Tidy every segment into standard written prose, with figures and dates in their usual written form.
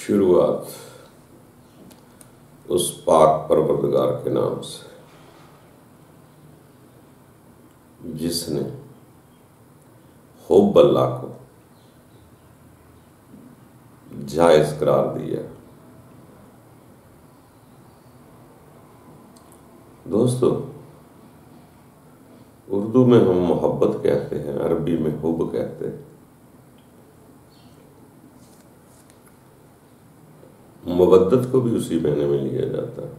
शुरुआत उस पाक परवरदिगार के नाम से जिसने हुब्ब अल्लाह को जायज़ करार दिया। दोस्तों, उर्दू में हम मोहब्बत कहते हैं, अरबी में हुब्ब कहते हैं। मवद्दत को भी उसी महीने में लिया जाता है,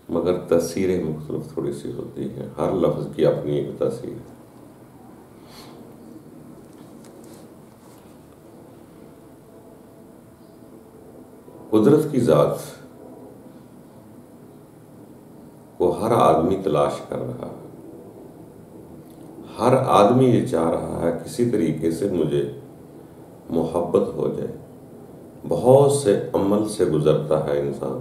मगर तफसीरें मुख्तलिफ थोड़ी सी होती हैं। हर लफ्ज़ की अपनी एक तफसीर है। कुदरत की ज़ात को हर आदमी तलाश कर रहा है। हर आदमी ये चाह रहा है किसी तरीके से मुझे मोहब्बत हो जाए। बहुत से अमल से गुजरता है इंसान,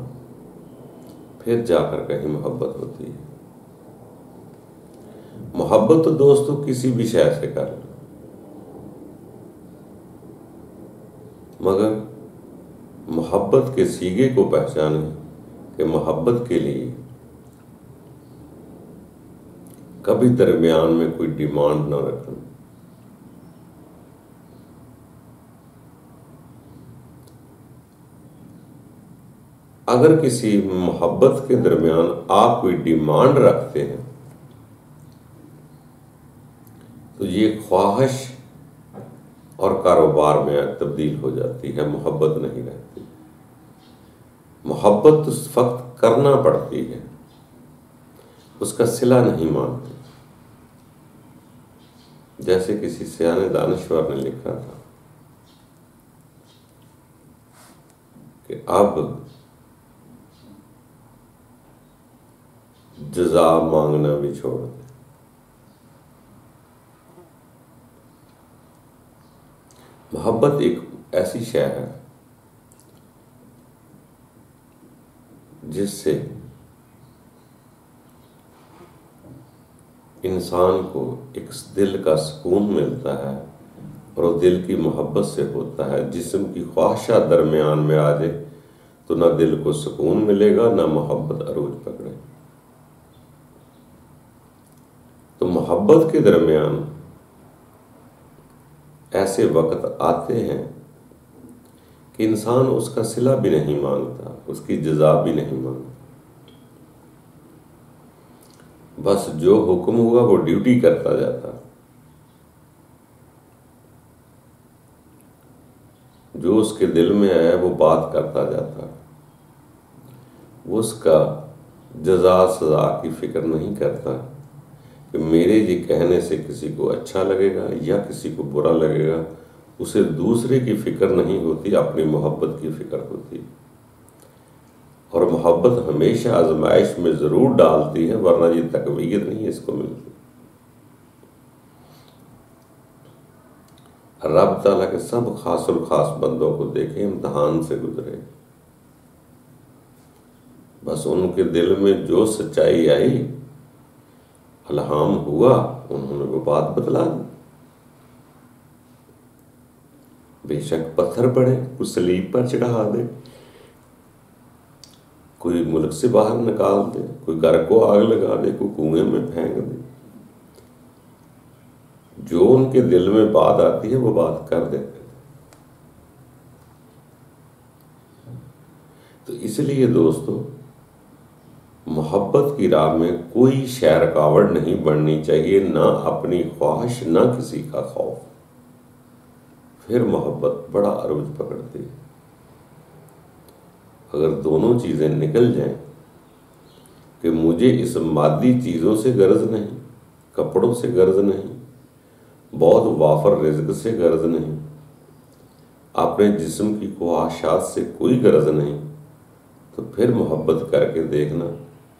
फिर जाकर कहीं मोहब्बत होती है। मोहब्बत तो दोस्तों किसी भी शय से कर लो, मगर मोहब्बत के सीगे को पहचाने कि मोहब्बत के लिए कभी दरमियान में कोई डिमांड ना रखना। अगर किसी मोहब्बत के दरमियान आप कोई डिमांड रखते हैं तो ये ख्वाहिश और कारोबार में तब्दील हो जाती है, मोहब्बत नहीं रहती। मोहब्बत तो फक्त करना पड़ती है, उसका सिला नहीं मानते। जैसे किसी सियाने दानिश्वर ने लिखा था कि अब जज़ा मांगना भी छोड़ दे। मोहब्बत एक ऐसी शय है जिससे इंसान को एक दिल का सुकून मिलता है, और वो दिल की मोहब्बत से होता है। जिस्म की ख्वाहिशात दरमियान में आ जाए तो ना दिल को सुकून मिलेगा, ना मोहब्बत अरूज पकड़े। तो मोहब्बत के दरमियान ऐसे वक्त आते हैं कि इंसान उसका सिला भी नहीं मांगता, उसकी जज़ा भी नहीं मांगता। बस जो हुक्म हुआ वो ड्यूटी करता जाता, जो उसके दिल में आया वो बात करता जाता। वो उसका जज़ा सज़ा की फिक्र नहीं करता कि मेरे ये कहने से किसी को अच्छा लगेगा या किसी को बुरा लगेगा। उसे दूसरे की फिक्र नहीं होती, अपनी मोहब्बत की फिक्र होती। और मोहब्बत हमेशा आजमाइश में ज़रूर डालती है, वरना ये तकवीत नहीं इसको मिलती। रब ताला के सब खासुल खास बंदों को देखें, इम्तहान से गुजरे। बस उनके दिल में जो सच्चाई आई, अलहाम हुआ, उन्होंने वो बात बतला दी। बेशक पत्थर पड़े, कुछ सलीब पर चढ़ा दे, कोई मुल्क से बाहर निकाल दे, कोई घर को आग लगा दे, कोई कुएं में फेंक दे, जो उनके दिल में बात आती है वो बात कर देते। तो इसलिए दोस्तों, मोहब्बत की राह में कोई शय रुकावट नहीं बननी चाहिए, ना अपनी ख्वाहिश, ना किसी का खौफ। फिर मोहब्बत बड़ा अरूज पकड़ती है। अगर दोनों चीज़ें निकल जाएं कि मुझे इस मादी चीज़ों से गर्ज नहीं, कपड़ों से गर्ज नहीं, बहुत वाफर रिज़्क से गर्ज नहीं, अपने जिस्म की ख्वाहिशात से कोई गर्ज नहीं, तो फिर मोहब्बत करके देखना,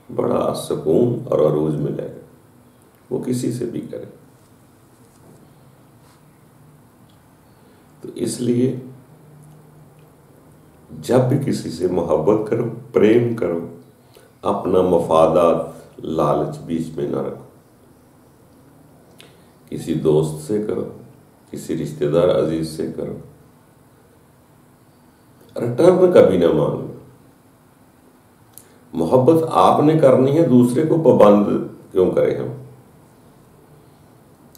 बड़ा सुकून और अरूज मिलेगा। वो किसी से भी करे। तो इसलिए जब भी किसी से मोहब्बत करो, प्रेम करो, अपना मफादात, लालच बीच में ना रखो। किसी दोस्त से करो, किसी रिश्तेदार अजीज से करो, रिटर्न कभी ना मांगो। मोहब्बत आपने करनी है, दूसरे को पाबंद क्यों करें हम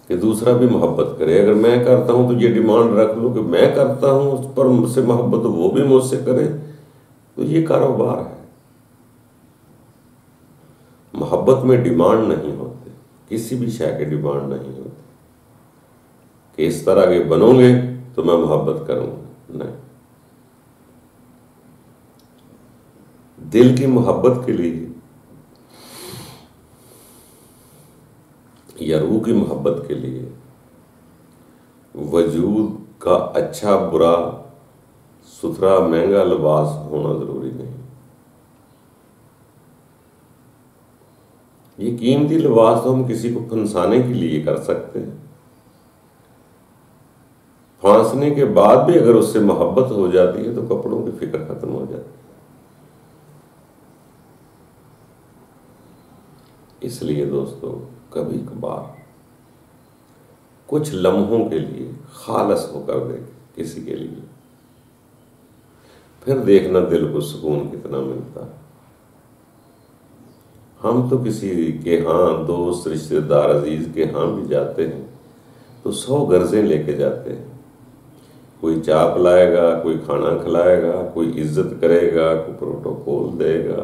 कि दूसरा भी मोहब्बत करे। अगर मैं करता हूं तो ये डिमांड रख लो कि मैं करता हूं उस पर मुझसे मोहब्बत, तो वो भी मुझसे करे, तो ये कारोबार है। मोहब्बत में डिमांड नहीं होती, किसी भी शय की डिमांड नहीं होती कि इस तरह के बनोगे तो मैं मोहब्बत करूंगा, नहीं। दिल की मोहब्बत के लिए या रूह की मोहब्बत के लिए वजूद का अच्छा बुरा, सुथरा महंगा लिबास होना जरूरी नहीं। ये कीमती लिबास तो हम किसी को फंसाने के लिए कर सकते हैं। फांसने के बाद भी अगर उससे मोहब्बत हो जाती है तो कपड़ों की फिक्र खत्म हो जाती है। इसलिए दोस्तों, कभी कभार कुछ लम्हों के लिए खालस होकर दे किसी के लिए, फिर देखना दिल को सुकून कितना मिलता है। हम तो किसी के यहाँ दोस्त, रिश्तेदार, अजीज के यहाँ भी जाते हैं तो 100 गर्जें लेके जाते हैं। कोई चाय पिलाएगा, कोई खाना खिलाएगा, कोई इज्जत करेगा, कोई प्रोटोकॉल देगा,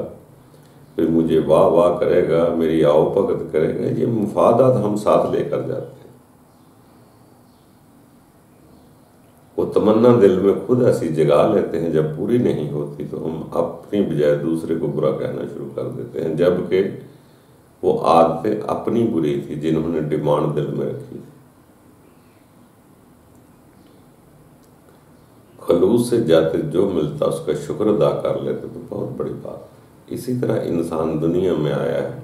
फिर मुझे वाह वाह करेगा, मेरी आओ भगत करेगा। ये मुफादात हम साथ लेकर जाते हैं। वो तमन्ना दिल में खुद ऐसी जगा लेते हैं, जब पूरी नहीं होती तो हम अपनी बजाय दूसरे को बुरा कहना शुरू कर देते हैं, जबकि वो आदतें अपनी बुरी थी जिन्होंने डिमांड दिल में रखी थी। खलूस से जाते जो मिलता उसका शुक्र अदा कर लेते तो बहुत बड़ी बात। इसी तरह इंसान दुनिया में आया है,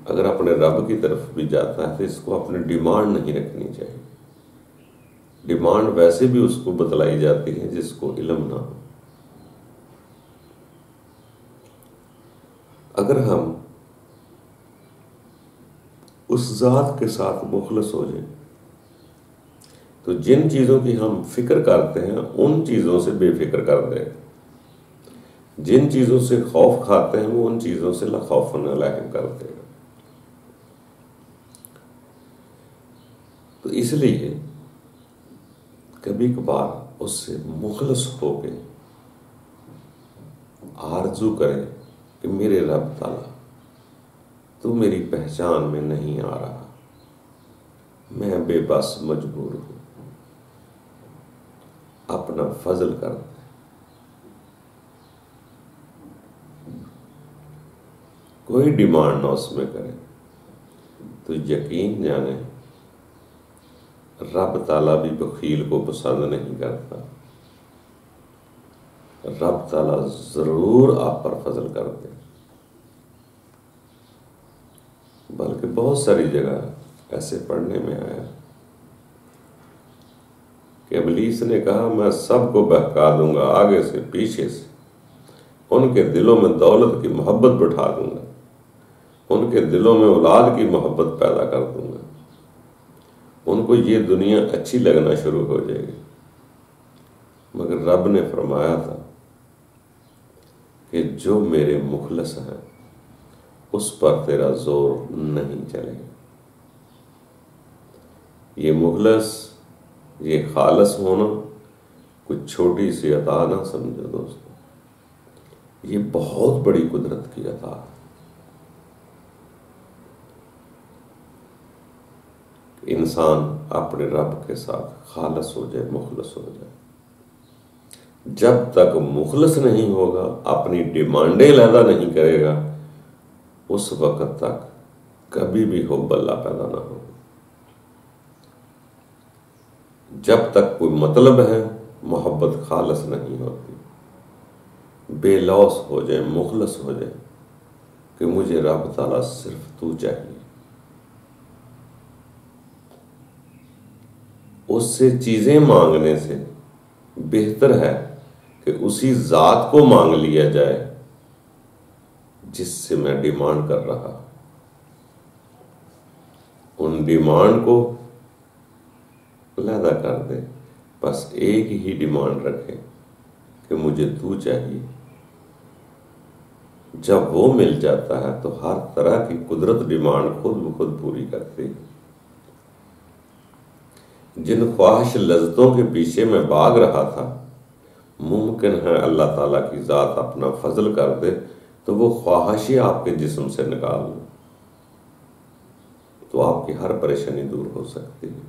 अगर अपने रब की तरफ भी जाता है तो इसको अपनी डिमांड नहीं रखनी चाहिए। डिमांड वैसे भी उसको बतलाई जाती है जिसको इल्म ना हो। अगर हम उस जात के साथ मुखलस हो जाए तो जिन चीजों की हम फिक्र करते हैं उन चीजों से बेफिक्र कर दे। जिन चीजों से खौफ खाते हैं वो उन चीजों से ला खौफन अलैहिम कर देगा। तो इसलिए कभी कभार उससे मुखलस हो के आरजू करें कि मेरे रब ताला तू मेरी पहचान में नहीं आ रहा, मैं बेबस मजबूर हूं, अपना फजल कर दे। कोई डिमांड ना उसमें करे तो यकीन जाने रब ताला भी बखील को पसंद नहीं करता। रब ताला जरूर आप पर फजल कर दे। बल्कि बहुत सारी जगह ऐसे पढ़ने में आया कि इब्लीस ने कहा मैं सबको बहका दूंगा, आगे से पीछे से उनके दिलों में दौलत की मोहब्बत बिठा दूंगा, उनके दिलों में औलाद की मोहब्बत पैदा कर दूंगा, उनको ये दुनिया अच्छी लगना शुरू हो जाएगी। मगर रब ने फरमाया था कि जो मेरे मुखलस हैं उस पर तेरा जोर नहीं चलेगा। ये मुखलस, ये खालस होना कुछ छोटी सी अता ना समझो दोस्तों, ये बहुत बड़ी कुदरत की अता है। इंसान अपने रब के साथ खालस हो जाए, मुखलस हो जाए। जब तक मुखलस नहीं होगा, अपनी डिमांडें लैदा नहीं करेगा, उस वक्त तक कभी भी हुब्ब अल्लाह पैदा ना हो। जब तक कोई मतलब है, मोहब्बत खालस नहीं होती। बेलौस हो जाए, मुखलस हो जाए कि मुझे रब ताला सिर्फ तू चाहिए, उससे चीजें मांगने से बेहतर है कि उसी जात को मांग लिया जाए जिससे मैं डिमांड कर रहा। उन डिमांड को अदा कर दे, बस एक ही डिमांड रखे कि मुझे तू चाहिए। जब वो मिल जाता है तो हर तरह की कुदरत डिमांड खुद ब खुद पूरी करती है। जिन ख्वाहिश लज्जतों के पीछे मैं भाग रहा था, मुमकिन है अल्लाह ताला की ज़ात अपना फजल कर दे तो वो ख्वाहिश ही आपके जिस्म से निकाल लो, तो आपकी हर परेशानी दूर हो सकती है।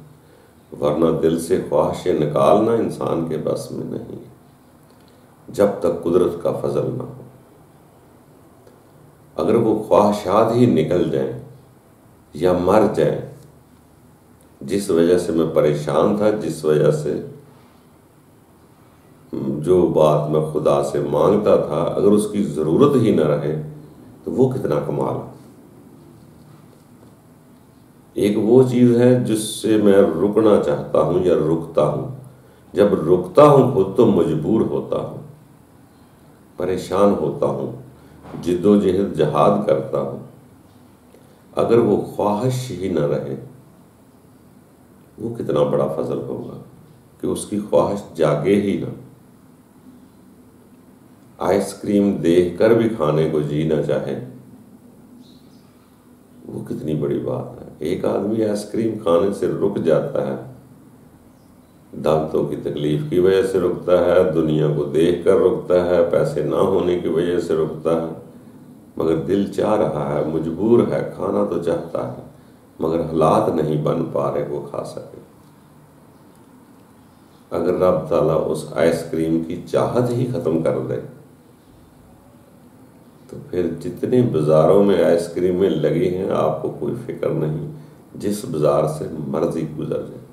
वरना दिल से ख्वाहिशें निकालना इंसान के बस में नहीं है, जब तक कुदरत का फजल ना हो। अगर वो ख्वाहिशात ही निकल जाएं या मर जाएं, जिस वजह से मैं परेशान था, जिस वजह से जो बात मैं खुदा से मांगता था, अगर उसकी ज़रूरत ही न रहे तो वो कितना कमाल है। एक वो चीज़ है जिससे मैं रुकना चाहता हूँ या रुकता हूँ। जब रुकता हूँ खुद तो मजबूर होता हूँ, परेशान होता हूँ, जिद्दोजहद जहाद करता हूँ। अगर वो ख्वाहिश ही न रहे, वो कितना बड़ा फजल होगा कि उसकी ख्वाहिश जागे ही ना। आइसक्रीम देखकर भी खाने को जी ना चाहे, वो कितनी बड़ी बात है। एक आदमी आइसक्रीम खाने से रुक जाता है, दांतों की तकलीफ की वजह से रुकता है, दुनिया को देखकर रुकता है, पैसे ना होने की वजह से रुकता है, मगर दिल चाह रहा है, मजबूर है, खाना तो चाहता है, मगर हालात नहीं बन पा रहे वो खा सके। अगर रब ताला उस आइसक्रीम की चाहत ही खत्म कर दे तो फिर जितने बाजारों में आइसक्रीमें लगी हैं आपको कोई फिक्र नहीं, जिस बाजार से मर्जी गुजर जाए।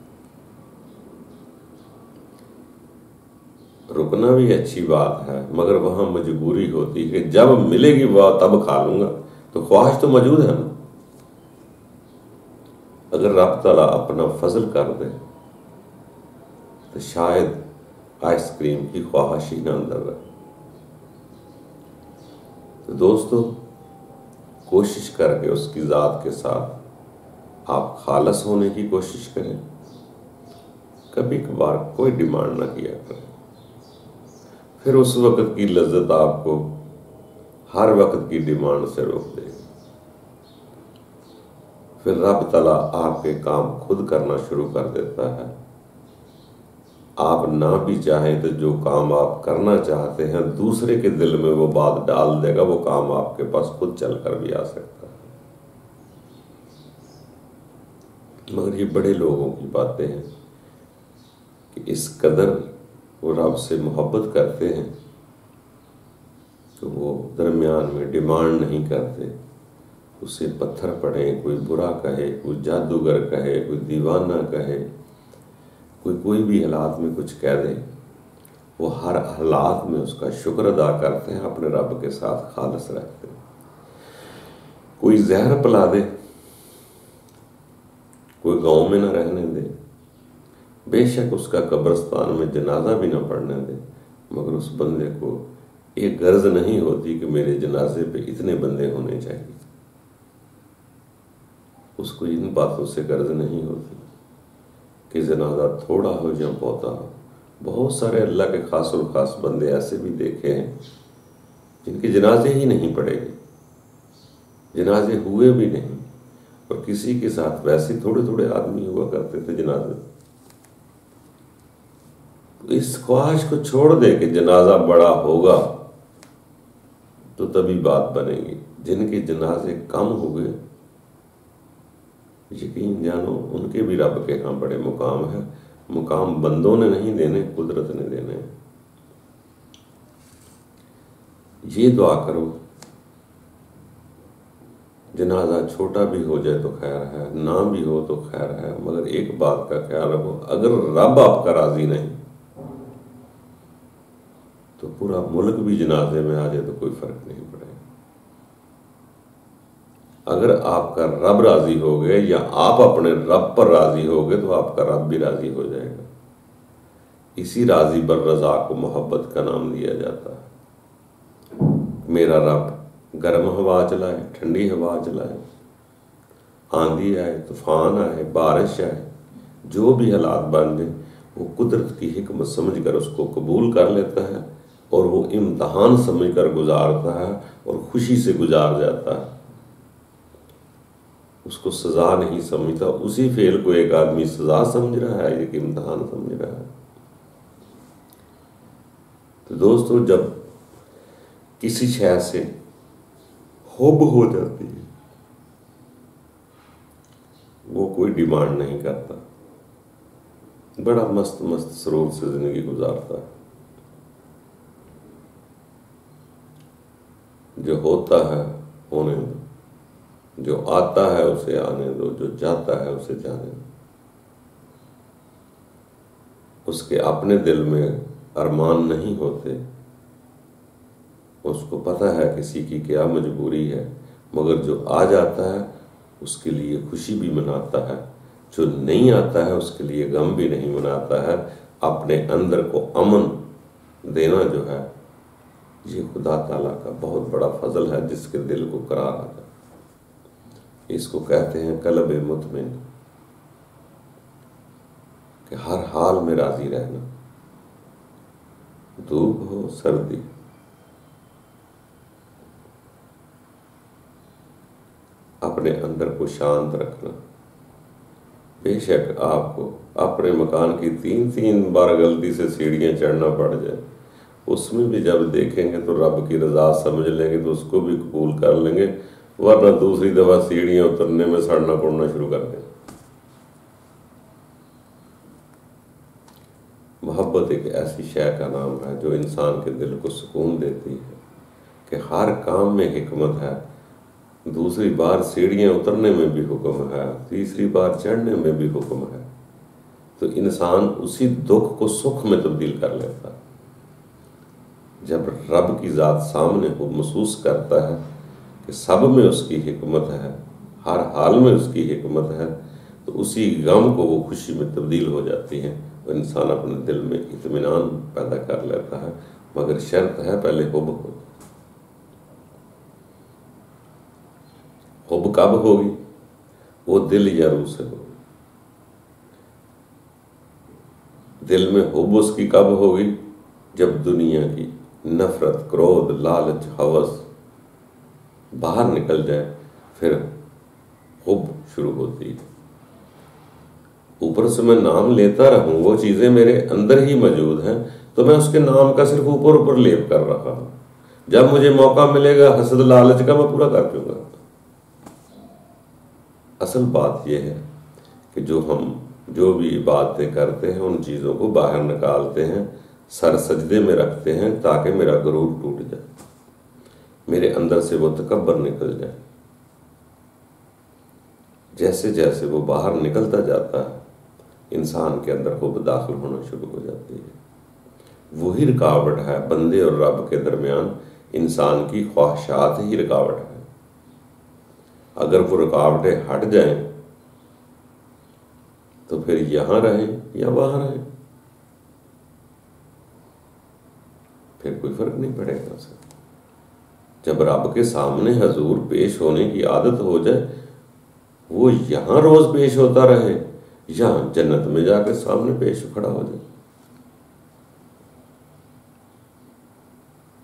रुकना भी अच्छी बात है, मगर वहां मजबूरी होती है कि जब मिलेगी वह तब खा लूंगा, तो ख्वाहिश तो मौजूद है ना। अगर रब ताला अपना फजल कर दे तो शायद आइसक्रीम की ख्वाहिश ही ना अंदर रहे। तो दोस्तों, कोशिश करके उसकी ज़ात के साथ आप खालस होने की कोशिश करें। कभी कभार कोई डिमांड ना किया करें, फिर उस वक्त की लज्जत आपको हर वक्त की डिमांड से रोक देगी। फिर रब ताला आपके काम खुद करना शुरू कर देता है। आप ना भी चाहें तो जो काम आप करना चाहते हैं दूसरे के दिल में वो बात डाल देगा, वो काम आपके पास खुद चलकर भी आ सकता है। मगर ये बड़े लोगों की बातें हैं कि इस कदर वो रब से मोहब्बत करते हैं तो वो दरमियान में डिमांड नहीं करते। उसे पत्थर पड़े, कोई बुरा कहे, कोई जादूगर कहे, कोई दीवाना कहे, कोई भी हालात में कुछ कह दे, वो हर हालात में उसका शुक्र अदा करते हैं, अपने रब के साथ खालस रखते हैं। कोई जहर पिला दे, कोई गांव में ना रहने दे, बेशक उसका कब्रिस्तान में जनाजा भी ना पढ़ने दे, मगर उस बंदे को एक गर्ज नहीं होती कि मेरे जनाजे पे इतने बंदे होने चाहिए। उसको इन बातों से गर्ज नहीं होती कि जनाजा थोड़ा हो या बहुता हो। बहुत सारे अल्लाह के खास और खास बंदे ऐसे भी देखे हैं जिनके जनाजे ही नहीं पड़ेंगे, जनाजे हुए भी नहीं, और किसी के साथ वैसे थोड़े थोड़े आदमी हुआ करते थे जनाजे। तो इस ख्वाहिश को छोड़ दे कि जनाजा बड़ा होगा तो तभी बात बनेगी। जिनके जनाजे कम हुए, यकीन जानो उनके भी रब के यहाँ बड़े मुकाम है। मुकाम बंदों ने नहीं देने, कुदरत ने देने। ये दुआ करो, जनाजा छोटा भी हो जाए तो खैर है, ना भी हो तो खैर है, मगर एक बात का ख्याल रखो, अगर रब आपका राजी नहीं तो पूरा मुल्क भी जनाजे में आ जाए तो कोई फर्क नहीं पड़ेगा। अगर आपका रब राजी हो गए या आप अपने रब पर राजी हो गए तो आपका रब भी राजी हो जाएगा। इसी राजी बर रजा को मोहब्बत का नाम दिया जाता है। मेरा रब गर्म हवा चलाए, ठंडी हवा चलाए, आंधी आए, तूफान आए, बारिश आए, जो भी हालात बन जाए वो कुदरत की हिकमत समझकर उसको कबूल कर लेता है और वो इम्तहान समझकर गुजारता है और खुशी से गुजार जाता है, उसको सजा नहीं समझता। उसी फेल को एक आदमी सजा समझ रहा है, एक इम्तहान समझ रहा है। तो दोस्तों, जब किसी शय से हुब हो जाती है, वो कोई डिमांड नहीं करता, बड़ा मस्त मस्त सरूर से जिंदगी गुजारता है। जो होता है होने दो, जो आता है उसे आने दो, जो जाता है उसे जाने दो। उसके अपने दिल में अरमान नहीं होते, उसको पता है किसी की क्या मजबूरी है, मगर जो आ जाता है उसके लिए खुशी भी मनाता है, जो नहीं आता है उसके लिए गम भी नहीं मनाता है। अपने अंदर को अमन देना जो है, ये खुदा ताला का बहुत बड़ा फजल है, जिसके दिल को करार आ जाए। इसको कहते हैं कल्ब मुतमिन, कि हर हाल में राजी रहना, धूप हो सर्दी, अपने अंदर को शांत रखना। बेशक आपको अपने मकान की 3-3 बार गलती से सीढ़ियां चढ़ना पड़ जाए, उसमें भी जब देखेंगे तो रब की रजा समझ लेंगे तो उसको भी कबूल कर लेंगे, वरना दूसरी दफा सीढ़ियां उतरने में सड़ना पड़ना शुरू कर दें। मोहब्बत एक ऐसी शय का नाम है जो इंसान के दिल को सुकून देती है कि हर काम में हिकमत है। दूसरी बार सीढ़ियां उतरने में भी हुक्म है, तीसरी बार चढ़ने में भी हुक्म है। तो इंसान उसी दुख को सुख में तब्दील कर लेता है। जब रब की ज़ात सामने हो, महसूस करता है कि सब में उसकी हिकमत है, हर हाल में उसकी हिकमत है, तो उसी गम को वो खुशी में तब्दील हो जाती है। वो इंसान अपने दिल में इत्मीनान पैदा कर लेता है, मगर शर्त है पहले हुब हो। हुब कब होगी? वो दिल या रूह से होगी। दिल में हुब उसकी कब होगी? जब दुनिया की नफरत, क्रोध, लालच, हवस बाहर निकल जाए, फिर हुब शुरू होती है। ऊपर से मैं नाम लेता रहूं, वो चीजें मेरे अंदर ही मौजूद हैं, तो मैं उसके नाम का सिर्फ ऊपर ऊपर लेप कर रहा हूं। जब मुझे मौका मिलेगा हसद लालच का, मैं पूरा कर दूंगा। असल बात यह है कि जो भी इबादतें करते हैं, उन चीज़ों को बाहर निकालते हैं, सर सजदे में रखते हैं, ताकि मेरा गुरूर टूट जाए, मेरे अंदर से वो तकब्बर निकल जाए। जैसे जैसे वो बाहर निकलता जाता है, इंसान के अंदर खूब दाखिल होना शुरू हो जाती है। वही रुकावट है बंदे और रब के दरमियान, इंसान की ख्वाहिशात ही रुकावट है। अगर वो रुकावटें हट जाएं तो फिर यहां रहें या वहां रहें, फिर कोई फर्क नहीं पड़ेगा उसे। जब रब के सामने हजूर पेश होने की आदत हो जाए, वो यहां रोज पेश होता रहे, यहां जन्नत में जाकर सामने पेश खड़ा हो जाए।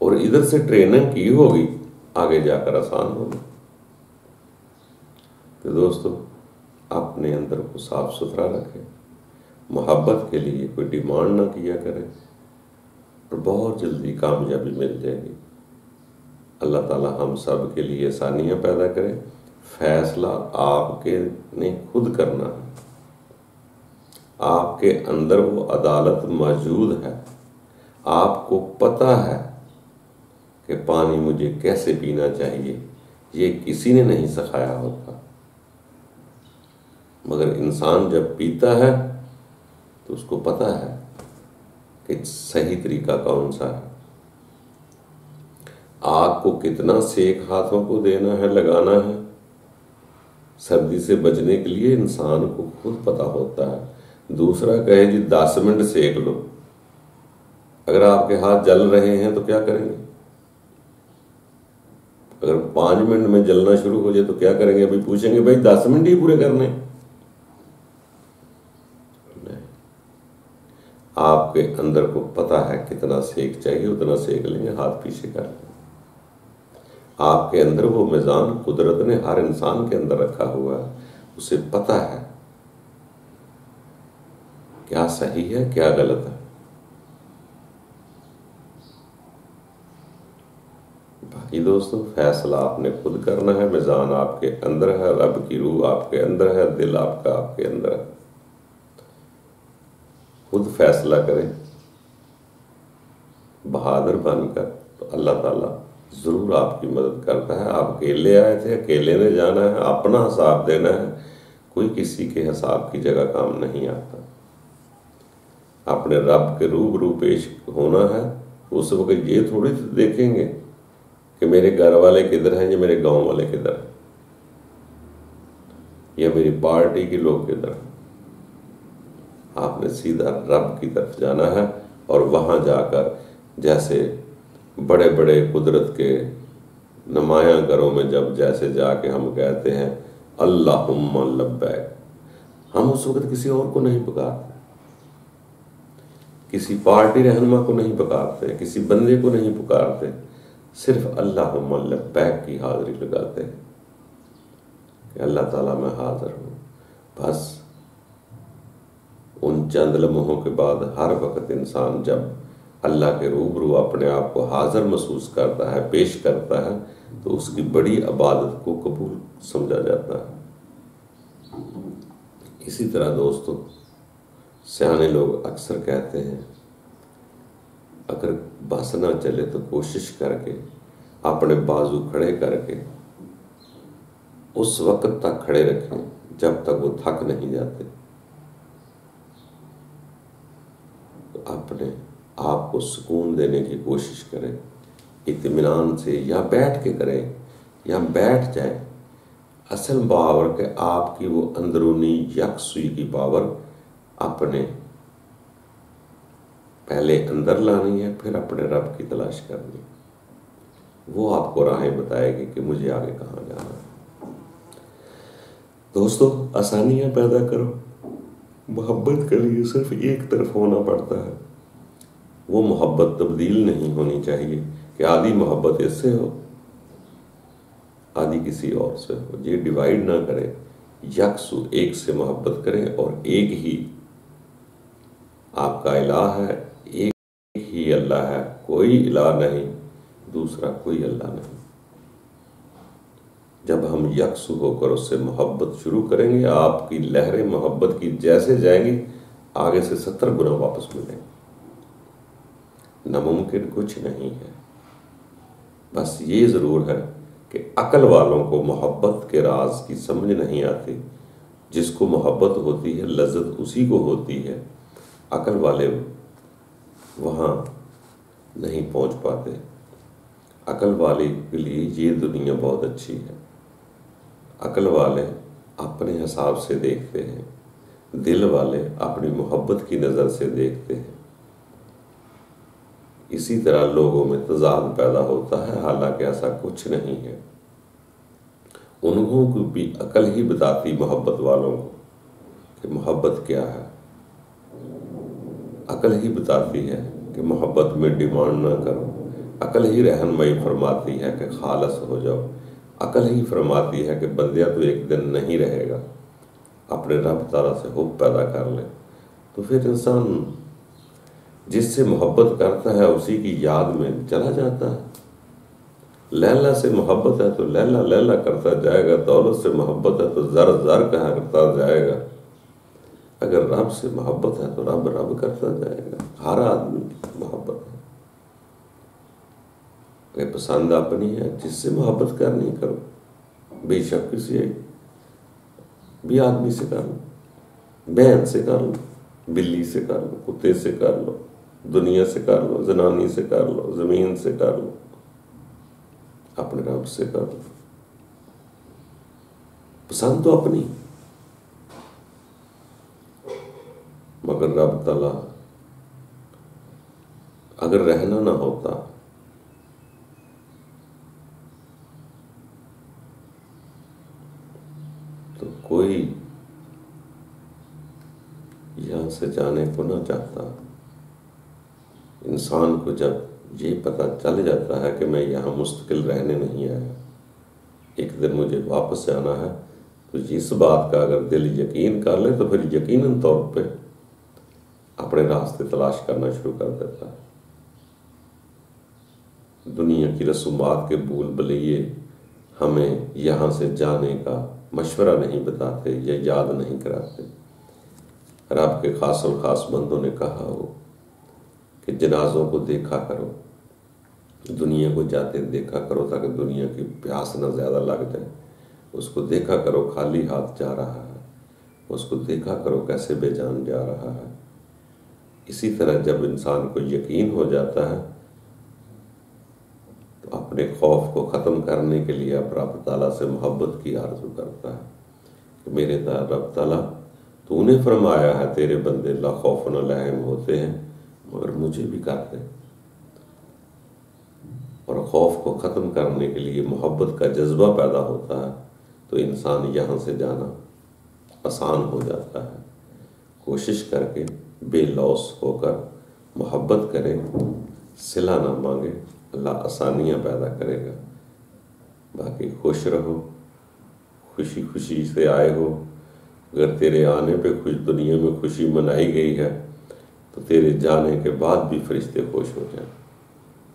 और इधर से ट्रेनिंग की होगी, आगे जाकर आसान होगा। तो दोस्तों, अपने अंदर को साफ सुथरा रखें, मोहब्बत के लिए कोई डिमांड ना किया करें, और बहुत जल्दी कामयाबी मिल जाएगी। अल्लाह ताला हम सब के लिए आसानियां पैदा करे। फैसला आपके ने खुद करना है। आपके अंदर वो अदालत मौजूद है। आपको पता है कि पानी मुझे कैसे पीना चाहिए, ये किसी ने नहीं सिखाया होता, मगर इंसान जब पीता है तो उसको पता है कि सही तरीका कौन सा है। आग को कितना सेक हाथों को देना है, लगाना है, सर्दी से बचने के लिए इंसान को खुद पता होता है। दूसरा कहे जी 10 मिनट सेक लो, अगर आपके हाथ जल रहे हैं तो क्या करेंगे? अगर 5 मिनट में जलना शुरू हो जाए तो क्या करेंगे? अभी पूछेंगे भाई 10 मिनट ही पूरे करने। आपके अंदर को पता है कितना सेक चाहिए, उतना सेक लेंगे, हाथ पीछे कर लेंगे। आपके अंदर वो मिजान कुदरत ने हर इंसान के अंदर रखा हुआ है, उसे पता है क्या सही है क्या गलत है। बाकी दोस्तों फैसला आपने खुद करना है। मिजान आपके अंदर है, रब की रूह आपके अंदर है, दिल आपका आपके अंदर है। खुद फैसला करें बहादुर बनकर, तो अल्लाह ताला जरूर आपकी मदद करता है। आप अकेले आए थे, अकेले ने जाना है, अपना हिसाब देना है। कोई किसी के हिसाब की जगह काम नहीं आता। अपने रब के रूबरू पेश होना है। उस वक्त ये थोड़ी देखेंगे कि मेरे घर वाले किधर हैं या मेरे गांव वाले किधर हैं या मेरी पार्टी के लोग किधर हैं। आपने सीधा रब की तरफ जाना है और वहां जाकर जैसे बड़े बड़े कुदरत के नुमाया घरों में जब जैसे जाके हम कहते हैं अल्लाहुम्मा लब्बैक, हम उस वक्त किसी और को नहीं पुकारते, किसी पार्टी रहनुमा को नहीं पुकारते, किसी बंदे को नहीं पुकारते, सिर्फ अल्लाहुम्मा लब्बैक की हाजिरी लगाते हैं कि अल्लाह ताला मैं हाजिर हूं। बस उन चंद लम्हों के बाद हर वक्त इंसान जब अल्लाह के रूबरू अपने आप को हाजिर महसूस करता है, पेश करता है, तो उसकी बड़ी इबादत को कबूल समझा जाता है। इसी तरह दोस्तों सियाने लोग अक्सर कहते हैं अगर बस ना चले तो कोशिश करके अपने बाजू खड़े करके उस वक्त तक खड़े रखें जब तक वो थक नहीं जाते। तो अपने आप को सुकून देने की कोशिश करें, इत्मीनान से, या बैठ के करें या बैठ जाए। असल पावर के आपकी वो अंदरूनी यकसुई की पावर अपने पहले अंदर लानी है, फिर अपने रब की तलाश करनी। वो आपको राहें बताएगी कि मुझे आगे कहाँ जाना है। दोस्तों आसानियां पैदा करो। मोहब्बत के लिए सिर्फ एक तरफ होना पड़ता है। वो मोहब्बत तब्दील नहीं होनी चाहिए कि आधी मोहब्बत इससे हो आधी किसी और से हो। ये डिवाइड ना करें, यकसु एक से मोहब्बत करें और एक ही आपका इलाह है, एक ही अल्लाह है, कोई इलाह नहीं, दूसरा कोई अल्लाह नहीं। जब हम यकसु होकर उससे मोहब्बत शुरू करेंगे, आपकी लहरें मोहब्बत की जैसे जाएंगी आगे से 70 गुना वापस मिलेंगे। नामुमकिन कुछ नहीं है। बस ये जरूर है कि अकल वालों को मोहब्बत के राज की समझ नहीं आती। जिसको मोहब्बत होती है लज्जत उसी को होती है। अकल वाले वहाँ नहीं पहुँच पाते। अकल वाले के लिए ये दुनिया बहुत अच्छी है। अकल वाले अपने हिसाब से देखते हैं, दिल वाले अपनी मोहब्बत की नज़र से देखते हैं। इसी तरह लोगों में तजाद पैदा होता है, हालांकि ऐसा कुछ नहीं है। उन्हों को भी अकल ही बताती मोहब्बत वालों को कि मोहब्बत क्या है। अकल ही बताती है कि मोहब्बत में डिमांड ना करो। अकल ही रहनुमाई फरमाती है कि खालस हो जाओ। अकल ही फरमाती है कि बंदिया तो एक दिन नहीं रहेगा, अपने रब ताला से हुब पैदा कर ले। तो फिर इंसान जिससे मोहब्बत करता है उसी की याद में चला जाता है। लैला से मोहब्बत है तो लैला लैला करता जाएगा, दौलत से मोहब्बत है तो जर जर करता जाएगा। अगर रब से मोहब्बत है तो रब रब करता जाएगा। हर आदमी की मोहब्बत है, ये पसंद अपनी है। जिससे मोहब्बत करनी करो, बेशक किसी भी आदमी से कर लो, बहन से कर लो, बिल्ली से कर लो, कुत्ते से कर लो, दुनिया से कर लो, जनानी से कर लो, जमीन से कर लो, अपने रब से कर लो। पसंद तो अपनी, मगर रब ताला अगर रहना ना होता तो कोई यहां से जाने को ना चाहता। इंसान को जब ये पता चल जाता है कि मैं यहाँ मुस्तकिल रहने नहीं आया, एक दिन मुझे वापस जाना है, तो इस बात का अगर दिल यकीन कर ले तो फिर यकीनन तौर पे अपने रास्ते तलाश करना शुरू कर देता है। दुनिया की रसूमात के भूल भुलैये हमें यहाँ से जाने का मशवरा नहीं बताते या याद नहीं कराते। रब के खास और ख़ास बंदों ने कहा हो कि जनाजों को देखा करो, दुनिया को जाते देखा करो ताकि दुनिया की प्यास ना ज़्यादा लग जाए। उसको देखा करो खाली हाथ जा रहा है, उसको देखा करो कैसे बेजान जा रहा है। इसी तरह जब इंसान को यकीन हो जाता है तो अपने खौफ को ख़त्म करने के लिए अब रब ताला से मोहब्बत की आरज़ू करता है कि मेरे रब ताला, तूने फरमाया है तेरे बंदे ला खौफ न लहम होते हैं, मगर मुझे भी कर दे। और खौफ को ख़त्म करने के लिए मोहब्बत का जज्बा पैदा होता है तो इंसान यहाँ से जाना आसान हो जाता है। कोशिश करके बेलौस होकर मोहब्बत करे, सिला ना मांगे, अल्लाह आसानियाँ पैदा करेगा। बाकी खुश रहो, खुशी खुशी से आए हो। अगर तेरे आने पे खुश दुनिया में खुशी मनाई गई है तो तेरे जाने के बाद भी फरिश्ते खुश हो जाए,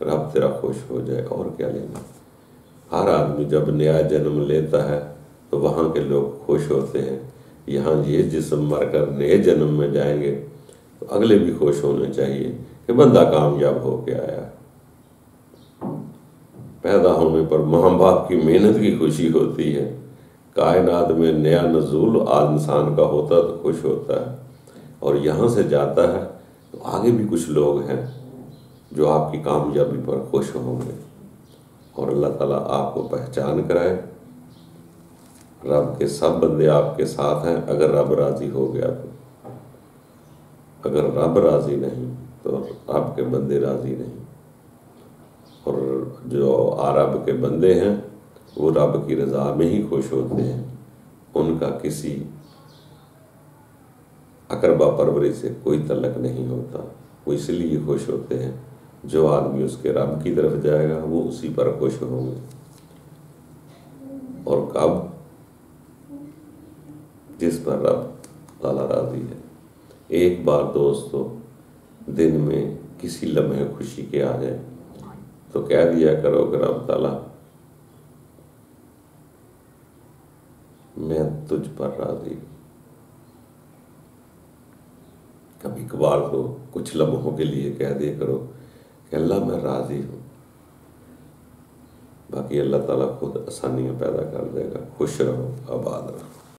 रब तेरा खुश हो जाए, और क्या लेना। हर आदमी जब नया जन्म लेता है तो वहाँ के लोग खुश होते हैं। यहाँ ये जिस्म मरकर नए जन्म में जाएंगे तो अगले भी खुश होने चाहिए कि बंदा कामयाब होके आया। पैदा होने पर माँ बाप की मेहनत की खुशी होती है। कायनात में नया नज़ूल इंसान का होता तो खुश होता है, और यहाँ से जाता है तो आगे भी कुछ लोग हैं जो आपकी कामयाबी पर खुश होंगे। और अल्लाह ताला आपको पहचान कराए। रब के सब बंदे आपके साथ हैं अगर रब राज़ी हो गया तो। अगर रब राज़ी नहीं तो रब के बंदे राज़ी नहीं। और जो रब के बंदे हैं वो रब की रज़ा में ही खुश होते हैं। उनका किसी अकरबा परवरी से कोई तल्लक नहीं होता। वो इसलिए खुश होते हैं जो आदमी उसके रब की तरफ जाएगा वो उसी पर खुश होंगे। और कब? जिस पर रब ताला राज़ी है। एक बार दोस्तों दिन में किसी लम्हे खुशी के आ जाए तो कह दिया करो कि रब ताला मैं तुझ पर राज़ी हूँ। कभी कभार तो कुछ लम्हों के लिए कह दिया करो कि अल्लाह मैं राज़ी हूँ। बाकी अल्लाह ताला खुद आसानियाँ पैदा कर देगा। खुश रहो, आबाद रहो।